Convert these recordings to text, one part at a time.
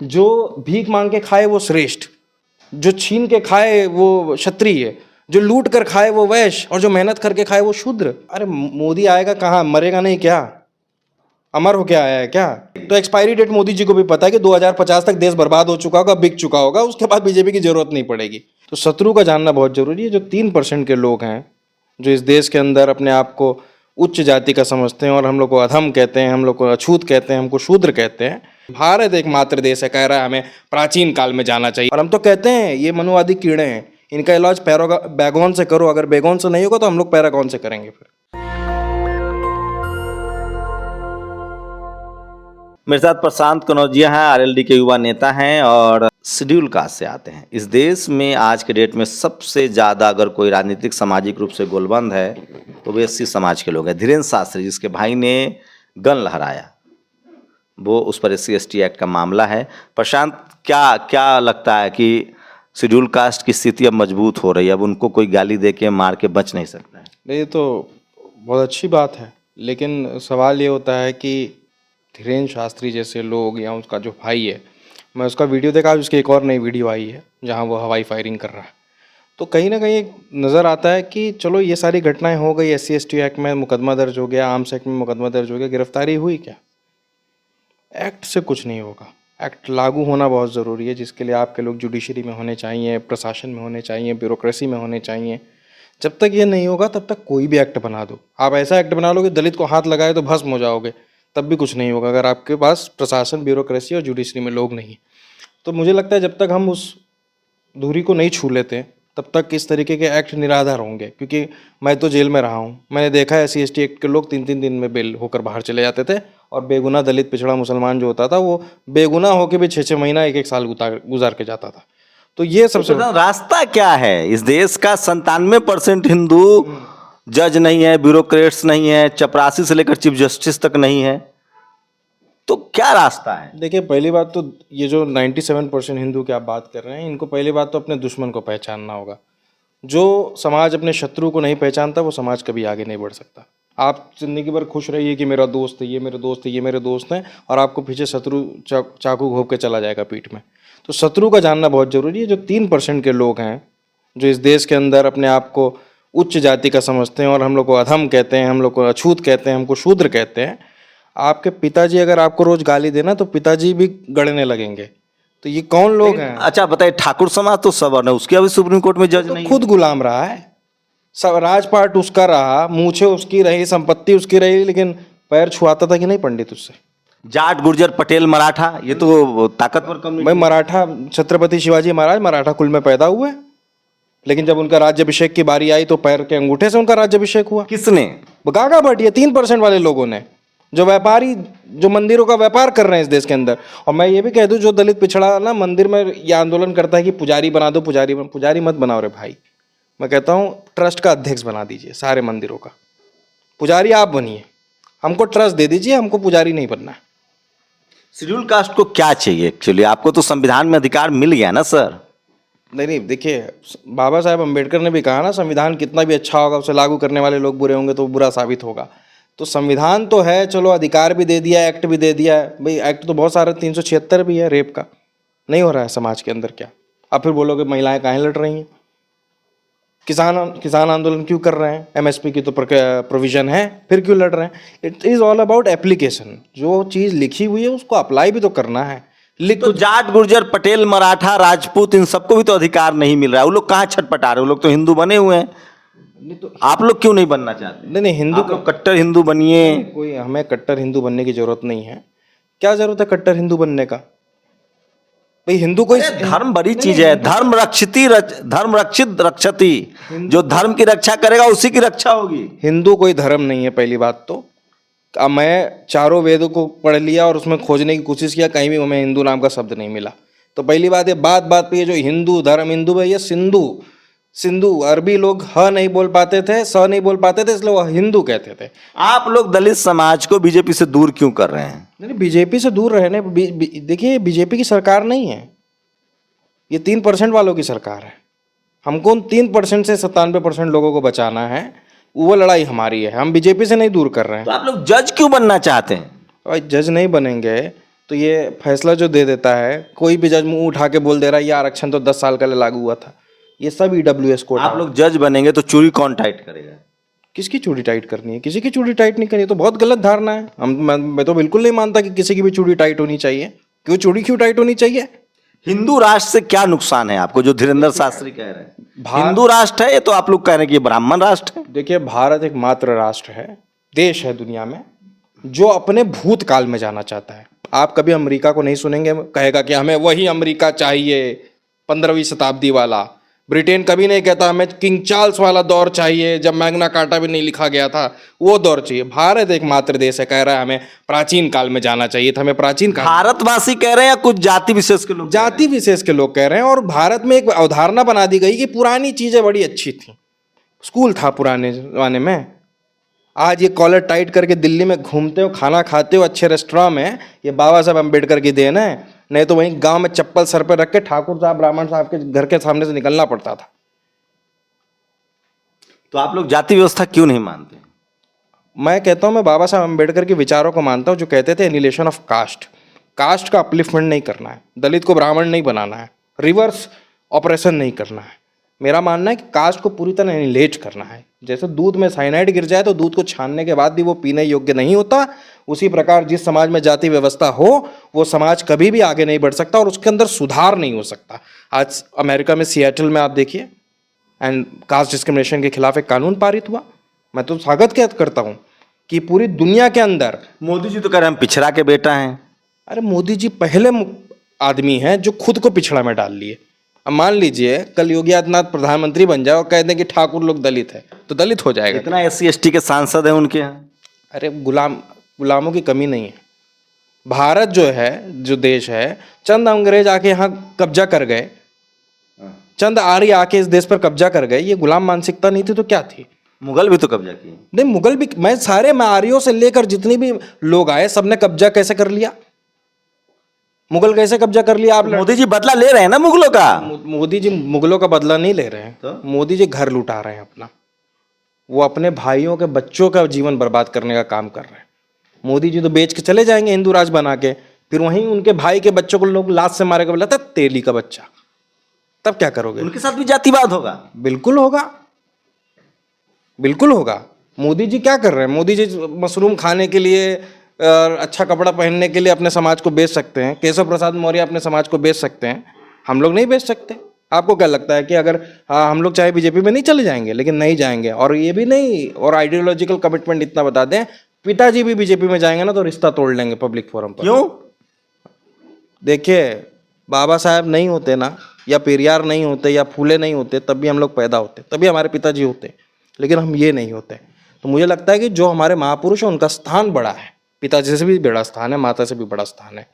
जो भीख मांग के खाए वो श्रेष्ठ, जो छीन के खाए वो क्षत्रिय, जो लूट कर खाए वो वैश्य, और जो मेहनत करके खाए वो शूद्र। अरे मोदी आएगा कहाँ, मरेगा नहीं क्या, अमर होके आया है क्या? तो एक्सपायरी डेट मोदी जी को भी पता है कि 2050 तक देश बर्बाद हो चुका होगा, बिक चुका होगा, उसके बाद बीजेपी की जरूरत नहीं पड़ेगी। तो शत्रु का जानना बहुत जरूरी है। जो 3% के लोग हैं जो इस देश के अंदर अपने आप को उच्च जाति का समझते हैं और हम लोग को अधम कहते हैं, हम लोग को अछूत कहते हैं, हमको शूद्र कहते हैं। भारत एकमात्र देश है कह रहा है हमें प्राचीन काल में जाना चाहिए, और हम तो कहते हैं ये मनुवादी कीड़े हैं, इनका इलाज बैगोन से करो। अगर बैगोन से नहीं होगा तो हम लोग पैरागॉन से करेंगे। फिर मेरे साथ प्रशांत कनौजिया हैं, आरएलडी के युवा नेता हैं और शेड्यूल कास्ट से आते हैं। इस देश में आज के डेट में सबसे ज़्यादा अगर कोई राजनीतिक सामाजिक रूप से गोलबंद है तो वे एससी समाज के लोग हैं। धीरेन्द्र शास्त्री जिसके भाई ने गन लहराया, वो उस पर SC ST एक्ट का मामला है। प्रशांत, क्या लगता है कि शेड्यूल कास्ट की स्थिति अब मजबूत हो रही है, अब उनको कोई गाली दे के मार के बच नहीं सकता है? नहीं, ये तो बहुत अच्छी बात है, लेकिन सवाल ये होता है कि धीरेन्द्र शास्त्री जैसे लोग या उसका जो भाई है, मैं उसका वीडियो देखा, उसकी एक और नई वीडियो आई है जहां वो हवाई फायरिंग कर रहा है, तो कहीं ना कहीं नज़र आता है कि चलो ये सारी घटनाएं हो गई, SC ST एक्ट में मुकदमा दर्ज हो गया, आर्म्स एक्ट में मुकदमा दर्ज हो गया, गिरफ्तारी हुई, क्या एक्ट से कुछ नहीं होगा। एक्ट लागू होना बहुत ज़रूरी है, जिसके लिए आपके लोग जुडिशरी में होने चाहिए, प्रशासन में होने चाहिए, ब्यूरोक्रेसी में होने चाहिए। जब तक ये नहीं होगा तब तक कोई भी एक्ट बना दो, आप ऐसा एक्ट बना लो कि दलित को हाथ लगाए तो भस्म हो जाओगे, तब भी कुछ नहीं होगा अगर आपके पास प्रशासन, ब्यूरोक्रेसी और जुडिशरी में लोग नहीं। तो मुझे लगता है जब तक हम उस दूरी को नहीं छू लेते तब तक इस तरीके के एक्ट निराधार होंगे। क्योंकि मैं तो जेल में रहा हूँ, मैंने देखा है SC ST एक्ट के लोग 3-3 दिन में बेल होकर बाहर चले जाते थे, और बेगुनाह दलित पिछड़ा मुसलमान जो होता था वो बेगुनाह होकर भी 6-6 महीना 1-1 साल गुजार के जाता था। तो ये सबसे रास्ता क्या है? इस देश का 97% हिंदू जज नहीं है, ब्यूरोक्रेट्स नहीं है, चपरासी से लेकर चीफ जस्टिस तक नहीं है, तो क्या रास्ता है? देखिए, पहली बात तो ये जो 97% हिंदू की आप बात कर रहे हैं, इनको पहली बात तो अपने दुश्मन को पहचानना होगा। जो समाज अपने शत्रु को नहीं पहचानता वो समाज कभी आगे नहीं बढ़ सकता। आप जिंदगी भर खुश रहिए कि मेरा दोस्त है, ये मेरे दोस्त है, ये मेरे दोस्त हैं, और आपको पीछे शत्रु चाकू घोंप के चला जाएगा पीठ में। तो शत्रु का जानना बहुत जरूरी है। जो 3% के लोग हैं जो इस देश के अंदर अपने आप को उच्च जाति का समझते हैं और हम लोग को अधम कहते हैं, हम लोग को अछूत कहते हैं, हमको शूद्र कहते हैं, आपके पिताजी अगर आपको रोज गाली देना तो पिताजी भी गड़ने लगेंगे। तो ये कौन लोग हैं? अच्छा बताइए, ठाकुर समाज तो सवर्ण है, उसकी अभी सुप्रीम कोर्ट में जज तो नहीं, खुद गुलाम रहा है, सब राजपाट उसका रहा, मूछे उसकी रही, संपत्ति उसकी रही, लेकिन पैर छुआता था कि नहीं पंडित उससे? जाट, गुर्जर, पटेल, मराठा, ये तो ताकतवर कम्युनिटी। भाई मराठा, छत्रपति शिवाजी महाराज मराठा कुल में पैदा हुए, लेकिन जब उनका राज्याभिषेक की बारी आई तो पैर के अंगूठे से उनका राज्याभिषेक हुआ। किसने? गागा भट्ट, 3% वाले लोगों ने, जो व्यापारी, जो मंदिरों का व्यापार कर रहे हैं इस देश के अंदर। और मैं ये भी कह दूं, जो दलित पिछड़ा ना मंदिर में ये आंदोलन करता है कि पुजारी बना दो, पुजारी मत बनाओ रे भाई। मैं कहता हूँ ट्रस्ट का अध्यक्ष बना दीजिए सारे मंदिरों का, पुजारी आप बनिए, हमको ट्रस्ट दे दीजिए, हमको पुजारी नहीं बनना है। शेड्यूल कास्ट को क्या चाहिए एक्चुअली? आपको तो संविधान में अधिकार मिल गया ना सर? नहीं, देखिए, बाबा साहेब अम्बेडकर ने भी कहा ना, संविधान कितना भी अच्छा होगा उसे लागू करने वाले लोग बुरे होंगे तो बुरा साबित होगा। तो संविधान तो है, चलो अधिकार भी दे दिया, एक्ट भी दे दिया है भाई। एक्ट तो बहुत सारे 376 भी है रेप का, नहीं हो रहा है समाज के अंदर क्या? आप फिर बोलोगे महिलाएं काहे लड़ रही हैं? किसान आंदोलन क्यों कर रहे हैं? MSP की तो प्रोविजन है, फिर क्यों लड़ रहे हैं? It is all about application. जो चीज़ लिखी हुई है उसको अप्लाई भी तो करना है। तो जाट, गुर्जर, पटेल, मराठा, राजपूत, इन सबको भी तो अधिकार नहीं मिल रहा है। वो लोग कहाँ छटपटा रहे? वो लोग तो हिंदू बने हुए हैं। नहीं तो आप लोग क्यों नहीं बनना चाहते? नहीं, हिंदू आप लोग कट्टर हिंदू बनिए। कोई हमें कट्टर हिंदू बनने की जरूरत नहीं है। क्या जरूरत है कट्टर हिंदू बनने का? भाई हिंदू कोई धर्म बड़ी चीज है, धर्म रक्षित रक्षति, जो धर्म की रक्षा करेगा उसी की रक्षा होगी। हिंदू कोई धर्म नहीं है पहली बात तो। अब मैं चारों वेदों को पढ़ लिया और उसमें खोजने की कोशिश किया, कहीं भी हमें हिंदू नाम का शब्द नहीं मिला। तो पहली बात ये बात पे ये जो हिंदू धर्म, हिंदू है ये सिंधु अरबी लोग ह नहीं बोल पाते थे, स नहीं बोल पाते थे, इसलिए वो हिंदू कहते थे। आप लोग दलित समाज को बीजेपी से दूर क्यों कर रहे हैं? नहीं, बीजेपी से दूर रहने, देखिए बीजेपी की सरकार नहीं है ये, 3% वालों की सरकार है। हमको उन 3% से 97% लोगों को बचाना है, वो लड़ाई हमारी है। हम बीजेपी से नहीं दूर कर रहे हैं। तो आप लोग जज क्यों बनना चाहते हैं? और जज नहीं बनेंगे तो ये फैसला जो दे देता है, कोई भी जज मुंह उठा के बोल दे रहा है ये आरक्षण तो 10 साल पहले लागू हुआ था, ये सब ईडब्ल्यूएस कोटा। आप लोग जज बनेंगे तो चूड़ी कौन टाइट करेगा? किसकी चूड़ी टाइट करनी है? किसी की चूड़ी टाइट नहीं करनी, तो बहुत गलत धारणा है। मैं तो बिल्कुल नहीं मानता कि किसी की भी चूड़ी टाइट होनी चाहिए। क्यों चूड़ी क्यों टाइट होनी चाहिए? हिंदू राष्ट्र से क्या नुकसान है आपको, जो धीरेन्द्र शास्त्री कह रहे हैं? भा- हिंदू राष्ट्र है, ये तो आप लोग कह रहे हैं कि ये ब्राह्मण राष्ट्र है। देखिए, भारत एक मात्र राष्ट्र है, देश है दुनिया में जो अपने भूतकाल में जाना चाहता है। आप कभी अमेरिका को नहीं सुनेंगे कहेगा कि हमें वही अमेरिका चाहिए 15वीं शताब्दी वाला। ब्रिटेन कभी नहीं कहता हमें किंग चार्ल्स वाला दौर चाहिए, जब मैग्ना कार्टा भी नहीं लिखा गया था, वो दौर चाहिए। भारत एक मात्र देश है, कह रहा है हमें प्राचीन काल में जाना चाहिए था, हमें प्राचीन काल। भारतवासी कह रहे हैं या कुछ जाति विशेष के लोग? जाति विशेष के लोग कह रहे हैं। और भारत में एक अवधारणा बना दी गई कि पुरानी चीजें बड़ी अच्छी थी, स्कूल था पुराने जमाने में। आज ये कॉलर टाइट करके दिल्ली में घूमते हो, खाना खाते हो अच्छे रेस्टोरेंट में, ये बाबा साहब अम्बेडकर की देन है। नहीं तो वहीं गांव में चप्पल सर पे रख के ठाकुर साहब ब्राह्मण साहब के घर के सामने से निकलना पड़ता था। तो आप लोग जाति व्यवस्था क्यों नहीं मानते? मैं कहता हूं, मैं बाबा साहब अम्बेडकर के विचारों को मानता हूं, जो कहते थे एनिलेशन ऑफ कास्ट। कास्ट का अपलिफ्टमेंट नहीं करना है, दलित को ब्राह्मण नहीं बनाना है, रिवर्स ऑपरेशन नहीं करना है। मेरा मानना है कि कास्ट को पूरी तरह एनिलेट करना है। जैसे दूध में साइनाइड गिर जाए तो दूध को छानने के बाद भी वो पीने योग्य नहीं होता, उसी प्रकार जिस समाज में जाति व्यवस्था हो वो समाज कभी भी आगे नहीं बढ़ सकता और उसके अंदर सुधार नहीं हो सकता। आज अमेरिका में सिएटल में आप देखिए, एंड कास्ट डिस्क्रिमिनेशन के खिलाफ एक कानून पारित हुआ। मैं तो स्वागत करता हूँ कि पूरी दुनिया के अंदर। मोदी जी तो कह रहे हैं हम पिछड़ा के बेटा हैं। अरे मोदी जी पहले आदमी हैं जो खुद को पिछड़ा में डाल लिए। अब मान लीजिए कल योगी आदित्यनाथ प्रधानमंत्री बन जाए और कह दें कि ठाकुर लोग दलित है, तो दलित हो जाएगा। इतना SC ST के सांसद हैं उनके यहाँ। अरे गुलामों की कमी नहीं है। भारत जो है, जो देश है, चंद अंग्रेज आके यहाँ कब्जा कर गए, चंद आर्य आके इस देश पर कब्जा कर गए। ये गुलाम मानसिकता नहीं थी तो क्या थी? मुगल भी तो कब्जा किए। नहीं, मुगल भी, मैं आर्यों से लेकर जितनी भी लोग आए सबने कब्जा कैसे कर लिया? मुगल कैसे कब्जा कर लिया? आप मोदी जी बदला ले रहे हैं ना मुगलों का। मोदी जी मुगलों का बदला नहीं ले रहे हैं, तो? मोदी जी घर लुटा रहे हैं अपना। वो अपने भाइयों के बच्चों का जीवन बर्बाद करने का काम कर रहे हैं। मोदी जी तो बेच के चले जाएंगे हिंदू राज बना के, फिर वहीं उनके भाई के बच्चों को लोग लात से मारे के बोला था तेली का बच्चा, तब क्या करोगे? उनके साथ भी जातिवाद होगा। बिल्कुल होगा, बिल्कुल होगा। मोदी जी क्या कर रहे हैं? मोदी जी मशरूम खाने के लिए और अच्छा कपड़ा पहनने के लिए अपने समाज को बेच सकते हैं। केशव प्रसाद मौर्य अपने समाज को बेच सकते हैं, हम लोग नहीं बेच सकते। आपको क्या लगता है कि अगर हम लोग चाहे बीजेपी में नहीं चले जाएंगे? लेकिन नहीं जाएंगे। और ये भी नहीं, और आइडियोलॉजिकल कमिटमेंट इतना बता दें, पिताजी भी बीजेपी में जाएंगे ना तो रिश्ता तोड़ लेंगे पब्लिक फोरम पर। क्यों? देखिए, बाबा साहब नहीं होते ना, या पेरियार नहीं होते, या फूले नहीं होते, तब भी हम लोग पैदा होते, तभी हमारे पिताजी होते, लेकिन हम ये नहीं होते। तो मुझे लगता है कि जो हमारे महापुरुष हैं उनका स्थान बड़ा है, पिताजी से भी बड़ा स्थान है, माता से भी बड़ा स्थान है।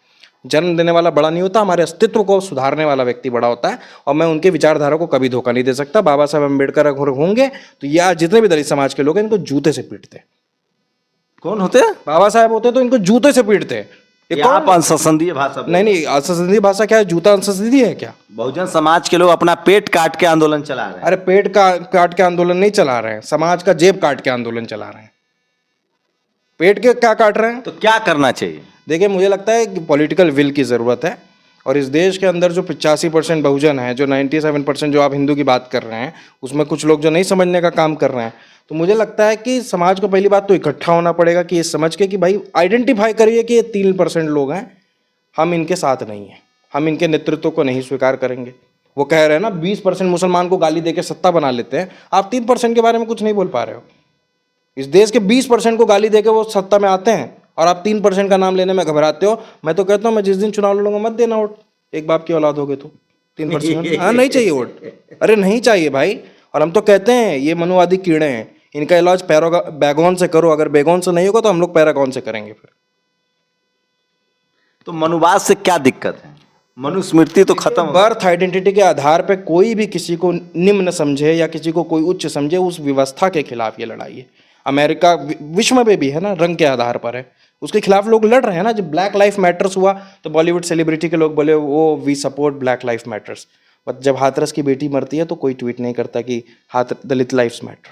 जन्म देने वाला बड़ा नहीं होता, हमारे अस्तित्व को सुधारने वाला व्यक्ति बड़ा होता है। और मैं उनके विचारधारा को कभी धोखा नहीं दे सकता। बाबा साहब अम्बेडकर अगर होंगे तो या जितने भी दलित समाज के लोग हैं इनको जूते से पीटते। कौन होते? बाबा साहब होते तो इनको जूते से पीटते। ये आप असंसदीय भाषा बोल- नहीं, असंसदीय भाषा क्या है? जूता असंसदीय है क्या? बहुजन समाज के लोग अपना पेट काट के आंदोलन चला रहे हैं। अरे पेट का काट के आंदोलन नहीं चला रहे हैं, समाज का जेब काट के आंदोलन चला रहे हैं। पेट के क्या काट रहे हैं? तो क्या करना चाहिए? देखिए, मुझे लगता है कि पॉलिटिकल विल की ज़रूरत है। और इस देश के अंदर जो 85% बहुजन है, जो 97% जो आप हिंदू की बात कर रहे हैं, उसमें कुछ लोग जो नहीं समझने का काम कर रहे हैं। तो मुझे लगता है कि समाज को पहली बात तो इकट्ठा होना पड़ेगा कि ये समझ के कि भाई आइडेंटिफाई करिए कि ये 3% लोग हैं, हम इनके साथ नहीं हैं, हम इनके नेतृत्व को नहीं स्वीकार करेंगे। वो कह रहे हैं ना 20% मुसलमान को गाली देके सत्ता बना लेते हैं, आप 3% के बारे में कुछ नहीं बोल पा रहे हो। इस देश के 20% को गाली देके वो सत्ता में आते हैं और आप 3% का नाम लेने में घबराते हो। मैं तो कहता हूँ, मैं जिस दिन चुनाव लड़ूंगा मत देना वोट, एक बाप की औलाद हो गए तो 3%। हाँ, नहीं चाहिए वोट, अरे नहीं चाहिए भाई। और हम तो कहते हैं ये मनुवादी कीड़े हैं, इनका इलाज बैगोन से करो, अगर बैगोन से नहीं होगा तो हम लोग पैरागॉन से करेंगे। फिर तो मनुवाद से क्या दिक्कत है? मनुस्मृति तो खत्म हो गई। बर्थ आइडेंटिटी के आधार पे कोई भी किसी को निम्न समझे या किसी को कोई उच्च समझे, उस व्यवस्था के खिलाफ ये लड़ाई है। अमेरिका विश्व में भी है ना, रंग के आधार पर है, उसके खिलाफ लोग लड़ रहे हैं ना। जब ब्लैक लाइफ मैटर्स हुआ तो बॉलीवुड सेलिब्रिटी के लोग बोले वो we support black life matters, but जब हाथरस की बेटी मरती है तो कोई ट्वीट नहीं करता कि दलित लाइफ्स मैटर।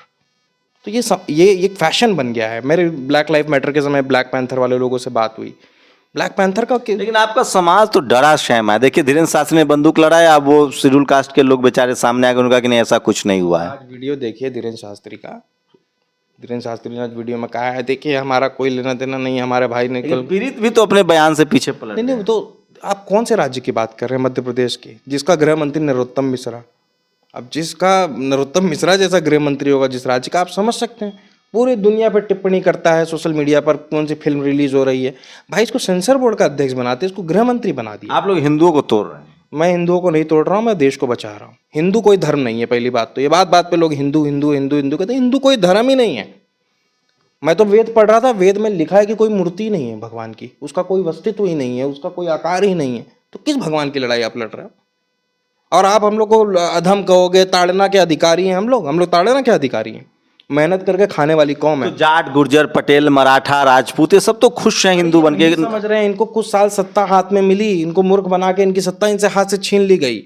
तो ये एक फैशन बन गया है। मेरे ब्लैक लाइफ मैटर के समय ब्लैक पैंथर वाले लोगों से बात हुई, ब्लैक पैंथर का लेकिन आपका समाज तो डरा सहमा है। देखिए धीरेन्द्र शास्त्री ने बंदूक लड़ाया, अब वो शेड्यूल कास्ट के लोग बेचारे सामने आ गए, उनका कि नहीं ऐसा कुछ नहीं हुआ है। आज वीडियो देखिए धीरेन्द्र शास्त्री का, धीरेन्द्र शास्त्री ने आज वीडियो में कहा है, देखिए हमारा कोई लेना देना नहीं है, हमारे भाई ने कल। पीड़ित भी तो अपने बयान से पीछे पलट नहीं, तो आप कौन से राज्य की बात कर रहे हैं? मध्य प्रदेश की, जिसका गृह मंत्री नरोत्तम मिश्रा। अब जिसका नरोत्तम मिश्रा जैसा गृह मंत्री होगा जिस राज्य का, आप समझ सकते हैं पूरी दुनिया पर टिप्पणी करता है सोशल मीडिया पर, कौन सी फिल्म रिलीज हो रही है। भाई इसको सेंसर बोर्ड का अध्यक्ष बनाते, इसको गृह मंत्री बना दिया। आप लोग हिंदुओं को तोड़ रहे हैं। मैं हिंदुओं को नहीं तोड़ रहा हूँ, मैं देश को बचा रहा हूँ। हिंदू कोई धर्म नहीं है, पहली बात तो। ये बात बात पे लोग हिंदू हिंदू हिंदू हिंदू कहते हैं, हिंदू कोई धर्म ही नहीं है। मैं तो वेद पढ़ रहा था, वेद में लिखा है कि कोई मूर्ति नहीं है भगवान की, उसका कोई अस्तित्व ही नहीं है, उसका कोई आकार ही नहीं है। तो किस भगवान की लड़ाई आप लड़ रहे हो? और आप हम लोग को अधम कहोगे, ताड़ना के अधिकारी हैं हम लोग ताड़ना के अधिकारी हैं। मेहनत करके खाने वाली कौम है। तो जाट, गुर्जर, पटेल, मराठा, राजपूत, ये सब तो खुश हैं हिंदू बन के। समझ रहे हैं, इनको कुछ साल सत्ता हाथ में मिली, इनको मूर्ख बना के इनकी सत्ता इनसे हाथ से छीन ली गई।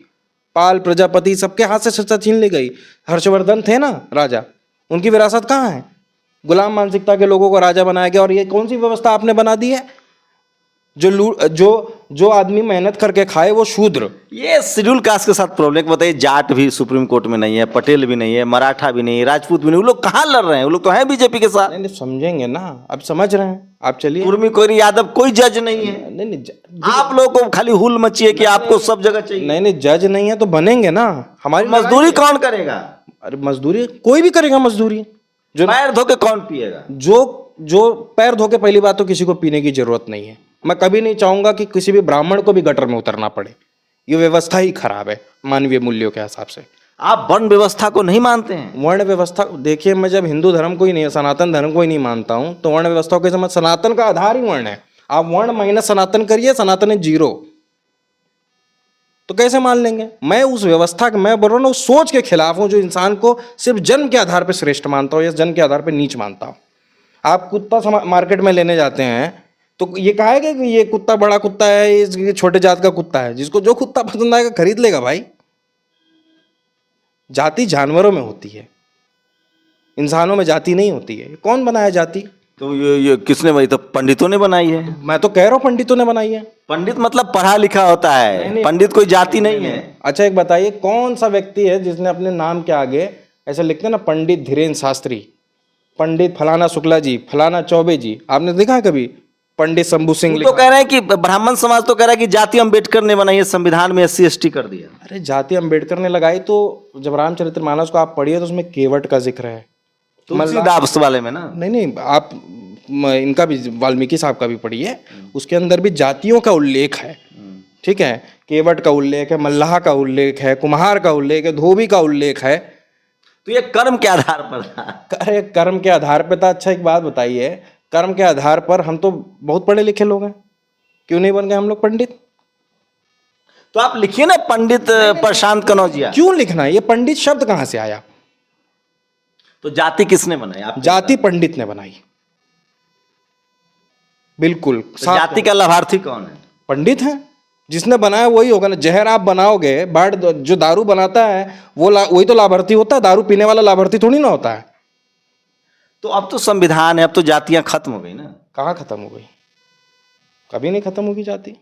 पाल, प्रजापति सबके हाथ से सत्ता छीन ली गई। हर्षवर्धन थे ना राजा, उनकी विरासत कहाँ है? गुलाम मानसिकता के लोगों को राजा बनाया गया। और ये कौन सी व्यवस्था आपने बना दी है? जो आदमी मेहनत करके खाए वो शूद्र। ये शेड्यूल कास्ट के साथ प्रॉब्लम बताइए। जाट भी सुप्रीम कोर्ट में नहीं है, पटेल भी नहीं है, मराठा भी नहीं है, राजपूत भी नहीं। वो लोग कहाँ लड़ रहे हैं? वो लोग तो हैं बीजेपी के साथ। नहीं, समझेंगे ना, अब समझ रहे हैं आप। चलिए, कुर्मी, कोई यादव, कोई जज नहीं है। नहीं, आप लोगों को खाली हुल मची है कि आपको सब जगह चाहिए। नहीं, जज नहीं है तो बनेंगे ना। हमारी मजदूरी कौन करेगा? अरे मजदूरी कोई भी करेगा। मजदूरी जो पैर धो के कौन पिएगा? जो पैर धो के, पहली बात तो किसी को पीने की जरूरत नहीं है। मैं कभी नहीं चाहूंगा कि किसी भी ब्राह्मण को भी गटर में उतरना पड़े। ये व्यवस्था ही खराब है मानवीय मूल्यों के हिसाब से। आप वर्ण व्यवस्था को नहीं मानते हैं? वर्ण व्यवस्था देखिए, मैं जब हिंदू धर्म को ही नहीं, सनातन धर्म को ही नहीं मानता हूं, तो वर्ण व्यवस्था को समझ, सनातन का आधार ही वर्ण है। आप वर्ण माइनस सनातन करिए, सनातन है 0, तो कैसे मान लेंगे? मैं उस व्यवस्था के, मैं बोल रहा हूँ उस सोच के खिलाफ हूं जो इंसान को सिर्फ जन्म के आधार पर श्रेष्ठ मानता हो या जन्म के आधार पर नीच मानता हो। आप कुत्ता मार्केट में लेने जाते हैं तो ये कहेगा कि ये कुत्ता बड़ा कुत्ता है, ये छोटे जात का कुत्ता है। जिसको जो कुत्ता पसंद आएगा खरीद लेगा भाई। जाति जानवरों में होती है, इंसानों में जाति नहीं होती है। कौन बनाया जाति? तो ये किसने बनाई? तो पंडितों ने बनाई है। मैं तो कह रहा हूँ पंडितों ने बनाई है। पंडित मतलब पढ़ा लिखा होता है, पंडित कोई जाति नहीं है। अच्छा एक बताइए, कौन सा व्यक्ति है जिसने अपने नाम के आगे ऐसे लिखते हैं ना, पंडित धीरेन्द्र शास्त्री, पंडित फलाना शुक्ला जी, फलाना चौबे जी? आपने देखा है कभी पंडित शंभू सिंह? तो कह रहे हैं कि ब्राह्मण समाज तो कह रहा है कि जाति अम्बेडकर ने बनाई है, संविधान में SC ST कर दिया। अरे जाति अम्बेडकर ने लगाई, तो जब रामचरितमानस को आप पढ़िए तो उसमें केवट का जिक्र है। तुलसीदास वाले में ना? नहीं, आप इनका भी, वाल्मीकि साहब का भी पढ़िए, उसके अंदर भी जातियों का उल्लेख है। ठीक है, केवट का उल्लेख है, मल्लाह का उल्लेख है, कुम्हार का उल्लेख है, धोबी का उल्लेख है। तो ये कर्म के आधार पर था। अरे कर्म के आधार पर था। अच्छा एक बात बताइए, कर्म के आधार पर हम तो बहुत पढ़े लिखे लोग हैं, क्यों नहीं बन गए हम लोग पंडित? तो आप लिखिए ना पंडित प्रशांत कनौजिया। क्यों लिखना है? ये पंडित शब्द कहां से आया? तो जाति किसने बनाई? आप जाति पंडित ने बनाई, बिल्कुल। तो जाति का लाभार्थी कौन है? पंडित है, जिसने बनाया वही होगा ना। जहर आप बनाओगे, बाढ़ जो दारू बनाता है वो वही तो लाभार्थी होता है। दारू पीने वाला लाभार्थी थोड़ी ना होता है। तो अब तो संविधान है, अब तो जातियां खत्म हो गई ना। कहाँ खत्म हो गई? कभी नहीं खत्म होगी जाति।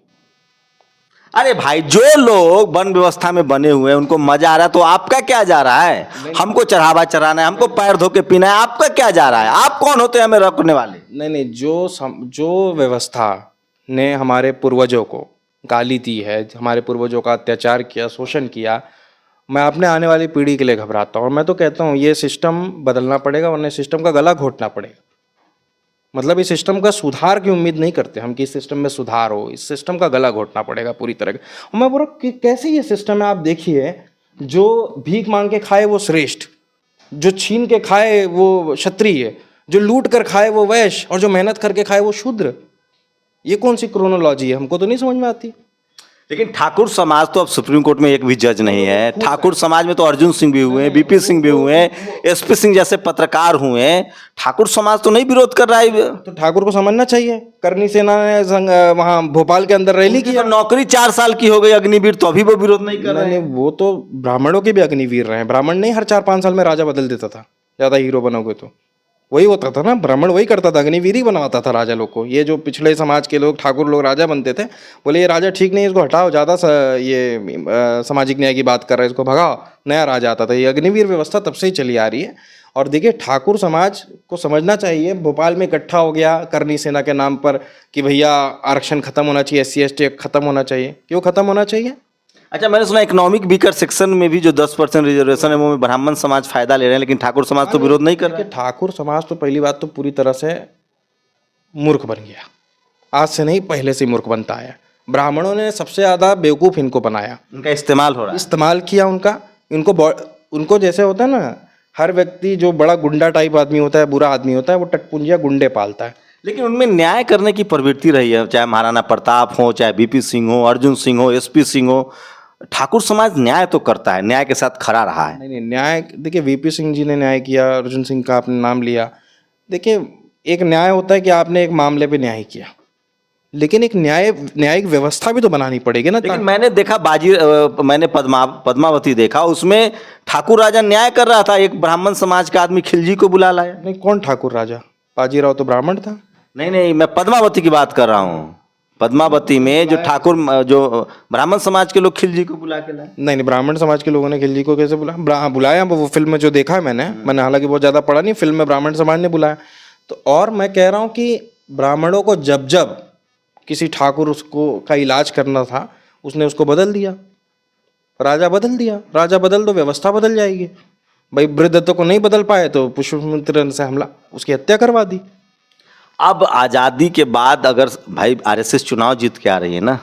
अरे भाई, जो लोग वन व्यवस्था में बने हुए हैं उनको मजा आ रहा है, तो आपका क्या जा रहा है? हमको चढ़ावा चढ़ाना है, हमको पैर धो के पीना है, आपका क्या जा रहा है? आप कौन होते हैं हमें रोकने वाले? नहीं, जो व्यवस्था ने हमारे पूर्वजों को गाली दी है, हमारे पूर्वजों का अत्याचार किया, शोषण किया, मैं अपने आने वाली पीढ़ी के लिए घबराता हूँ। और मैं तो कहता हूँ ये सिस्टम बदलना पड़ेगा, वरना सिस्टम का गला घोटना पड़ेगा। मतलब इस सिस्टम का सुधार की उम्मीद नहीं करते हम कि इस सिस्टम में सुधार हो। इस सिस्टम का गला घोटना पड़ेगा पूरी तरह का। और मैं बोल रहा हूँ कि कैसे ये सिस्टम है। आप देखिए, जो भीख मांग के खाए वो श्रेष्ठ, जो छीन के खाए वो क्षत्रिय, जो लूट कर खाए वो वैश्य, और जो मेहनत करके खाए वो शूद्र। ये कौन सी क्रोनोलॉजी है? हमको तो नहीं समझ में आती। लेकिन ठाकुर समाज तो अब सुप्रीम कोर्ट में एक भी जज नहीं है। ठाकुर समाज में तो अर्जुन सिंह भी हुए हैं, BP सिंह भी हुए हैं, SP सिंह जैसे पत्रकार हुए हैं। ठाकुर समाज तो नहीं विरोध कर रहा है। तो ठाकुर को समझना चाहिए। करनी सेना ने वहाँ भोपाल के अंदर रैली की। तो नौकरी 4 साल की हो गई अग्निवीर, तो अभी वो विरोध नहीं कर रहे हैं। वो तो ब्राह्मणों के भी अग्निवीर रहे हैं। ब्राह्मण नहीं हर 4-5 साल में राजा बदल देता था, ज्यादा हीरो बनोगे तो। वही होता था ना, ब्राह्मण वही करता था, अग्निवीर ही बनवाता था राजा लोग को। ये जो पिछले समाज के लोग, ठाकुर लोग राजा बनते थे, बोले ये राजा ठीक नहीं है, इसको हटाओ, ज़्यादा सामाजिक न्याय की बात कर रहे हैं, इसको भगाओ, नया राजा आता था। ये अग्निवीर व्यवस्था तब से ही चली आ रही है। और देखिए, ठाकुर समाज को समझना चाहिए, भोपाल में इकट्ठा हो गया करनी सेना के नाम पर कि भैया आरक्षण खत्म होना चाहिए, SC ST खत्म होना चाहिए। क्यों खत्म होना चाहिए? अच्छा, मैंने सुना इकोनॉमिक वीकर सेक्शन में भी जो 10% रिजर्वेशन है वो में ब्राह्मण समाज फायदा ले रहे हैं, लेकिन ठाकुर समाज तो विरोध नहीं कर रहा है। देखिए, ठाकुर समाज तो पहली बात तो पूरी तरह से मूर्ख बन गया। आज से नहीं, पहले से ही मूर्ख बनता आया। ब्राह्मणों ने सबसे ज़्यादा बेवकूफ़ इनको बनाया, उनका इस्तेमाल हो रहा है। इस्तेमाल किया उनका। उनको जैसे होता है ना, हर व्यक्ति जो बड़ा गुंडा टाइप आदमी होता है, बुरा आदमी होता है, वो टटपुंजिया गुंडे पालता है। लेकिन उनमें न्याय करने की प्रवृत्ति रही है, चाहे महाराणा प्रताप हो, चाहे BP सिंह हो, अर्जुन सिंह हो, SP सिंह हो। ठाकुर समाज न्याय तो करता है, न्याय के साथ खड़ा रहा है। नहीं, न्याय, देखिए VP सिंह जी ने न्याय किया, अर्जुन सिंह का आपने नाम लिया। देखिए, एक न्याय होता है कि आपने एक मामले पे न्याय किया, लेकिन एक न्यायिक व्यवस्था भी तो बनानी पड़ेगी ना। लेकिन मैंने देखा मैंने पद्मावती देखा, उसमें ठाकुर राजा न्याय कर रहा था, एक ब्राह्मण समाज का आदमी खिलजी को बुला लाया। नहीं, कौन ठाकुर राजा? बाजीराव तो ब्राह्मण था। नहीं, मैं पद्मावती की बात कर रहा हूँ। पद्मावती में जो ठाकुर, जो ब्राह्मण समाज के लोग खिलजी को बुला के लाए। नहीं, ब्राह्मण समाज के लोगों ने खिलजी को कैसे बुलाया? बुलाया, वो फिल्म में जो देखा है मैंने हालांकि बहुत ज़्यादा पढ़ा नहीं, फिल्म में ब्राह्मण समाज ने बुलाया। तो और मैं कह रहा हूँ कि ब्राह्मणों को जब जब किसी ठाकुर उसको का इलाज करना था, उसने उसको बदल दिया, राजा बदल दिया। राजा बदल दो, व्यवस्था बदल जाएगी। भाई, वृद्धत्व को नहीं बदल पाए तो पुष्पमित्र से हमला, उसकी हत्या करवा दी। अब आज़ादी के बाद अगर भाई RSS चुनाव जीत के आ रही है ना,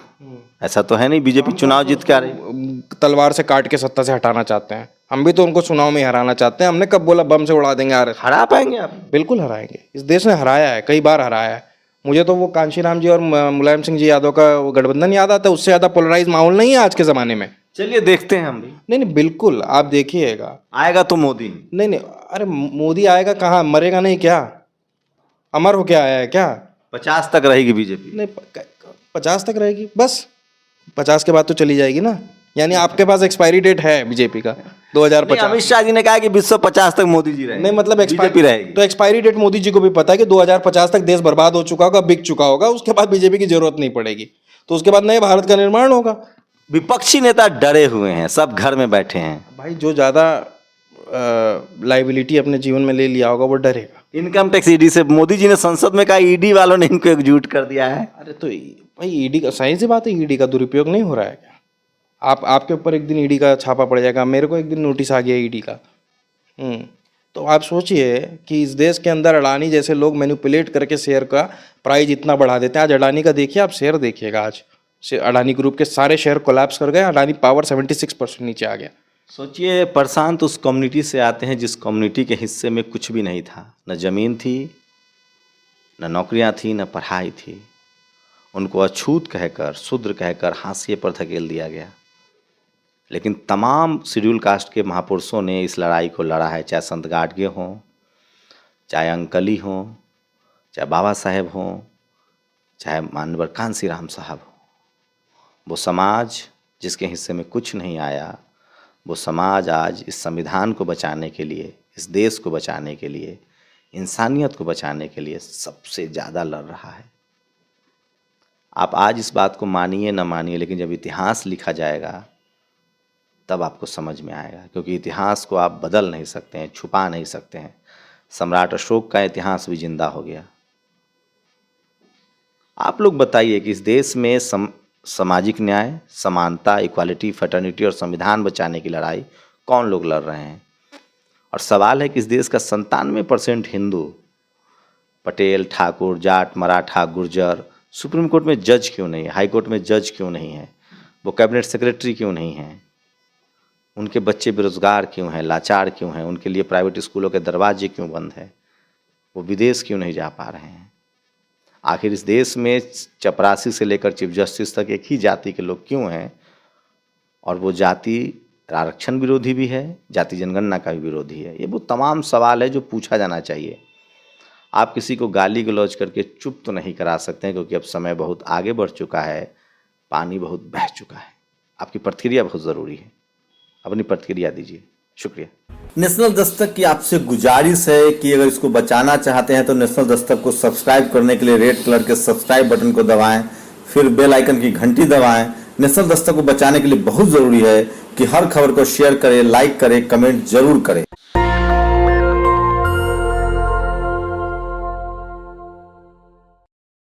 ऐसा तो है नहीं BJP चुनाव जीत के आ रही है। तलवार से काट के सत्ता से हटाना चाहते हैं। हम भी तो उनको चुनाव में हराना चाहते हैं। हमने कब बोला बम से उड़ा देंगे RSS? हरा पाएंगे आप? बिल्कुल हराएंगे। इस देश ने हराया है, कई बार हराया है। मुझे तो वो कांशीराम जी और मुलायम सिंह जी यादव का वो गठबंधन याद आता है। उससे ज़्यादा पोलराइज माहौल नहीं है आज के ज़माने में। चलिए देखते हैं हम भी। नहीं, बिल्कुल आप देखिएगा। आएगा तो मोदी। नहीं, अरे मोदी आएगा कहाँ? मरेगा नहीं क्या? अमर हो क्या आया है क्या? 50 तक रहेगी BJP। नहीं, 50 तक रहेगी बस। 50 के बाद तो चली जाएगी ना। यानी आपके पास एक्सपायरी डेट है BJP का 2050। अमित शाह जी ने कहा कि 250 तक मोदी जी रहेंगे। नहीं, मतलब BJP रहेगी। तो एक्सपायरी डेट मोदी जी को भी पता है कि 2050 तक देश बर्बाद हो चुका होगा, बिक चुका होगा। उसके बाद BJP की जरूरत नहीं पड़ेगी। तो उसके बाद नए भारत का निर्माण होगा। विपक्षी नेता डरे हुए हैं, सब घर में बैठे हैं। भाई, जो ज़्यादा लाइबिलिटी अपने जीवन में ले लिया होगा वो डरेगा। इनकम टैक्स ED से मोदी जी ने संसद में कहा, ED वालों ने इनको एकजुट कर दिया है। अरे तो भाई, ED का सही सी बात है, ED का दुरुपयोग नहीं हो रहा है क्या? आपके ऊपर एक दिन ED का छापा पड़ जाएगा, मेरे को एक दिन नोटिस आ गया ED का। तो आप सोचिए कि इस देश के अंदर अडानी जैसे लोग मैनिपुलेट करके शेयर का प्राइस इतना बढ़ा देते हैं। आज अडानी का देखिए, आप शेयर देखिएगा, आज अडानी ग्रुप के सारे शेयर कोलैप्स कर गए। अडानी पावर 76% नीचे आ गया। सोचिए, प्रशांत उस कम्युनिटी से आते हैं जिस कम्युनिटी के हिस्से में कुछ भी नहीं था, न ज़मीन थी, न नौकरियां थी, न पढ़ाई थी। उनको अछूत कहकर, शूद्र कहकर हाशिए पर धकेल दिया गया। लेकिन तमाम शेड्यूल कास्ट के महापुरुषों ने इस लड़ाई को लड़ा है, चाहे संत गाडगे हों, चाहे अंकली हों, चाहे बाबा साहेब हों, चाहे मानवर कांसीराम साहब हों। वो समाज जिसके हिस्से में कुछ नहीं आया, वो समाज आज इस संविधान को बचाने के लिए, इस देश को बचाने के लिए, इंसानियत को बचाने के लिए सबसे ज़्यादा लड़ रहा है। आप आज इस बात को मानिए न मानिए, लेकिन जब इतिहास लिखा जाएगा तब आपको समझ में आएगा, क्योंकि इतिहास को आप बदल नहीं सकते हैं, छुपा नहीं सकते हैं। सम्राट अशोक का इतिहास भी जिंदा हो गया। आप लोग बताइए कि इस देश में सामाजिक न्याय, समानता, इक्वालिटी, फ्रेटर्निटी और संविधान बचाने की लड़ाई कौन लोग लड़ रहे हैं? और सवाल है कि इस देश का 97% हिंदू, पटेल, ठाकुर, जाट, मराठा, गुर्जर, सुप्रीम कोर्ट में जज क्यों नहीं है, हाई कोर्ट में जज क्यों नहीं है, वो कैबिनेट सेक्रेटरी क्यों नहीं है, उनके बच्चे बेरोजगार क्यों हैं, लाचार क्यों हैं, उनके लिए प्राइवेट स्कूलों के दरवाजे क्यों बंद हैं, वो विदेश क्यों नहीं जा पा रहे हैं? आखिर इस देश में चपरासी से लेकर चीफ जस्टिस तक एक ही जाति के लोग क्यों हैं? और वो जाति आरक्षण विरोधी भी है, जाति जनगणना का भी विरोधी है। ये वो तमाम सवाल है जो पूछा जाना चाहिए। आप किसी को गाली गलौज करके चुप तो नहीं करा सकते हैं, क्योंकि अब समय बहुत आगे बढ़ चुका है, पानी बहुत बह चुका है। आपकी प्रतिक्रिया बहुत ज़रूरी है, अपनी प्रतिक्रिया दीजिए। शुक्रिया। नेशनल दस्तक की आपसे गुजारिश है कि अगर इसको बचाना चाहते हैं तो नेशनल दस्तक को सब्सक्राइब करने के लिए रेड कलर के सब्सक्राइब बटन को दबाएं, फिर बेल आइकन की घंटी दबाएं। नेशनल दस्तक को बचाने के लिए बहुत जरूरी है कि हर खबर को शेयर करें, लाइक करें, कमेंट जरूर करें।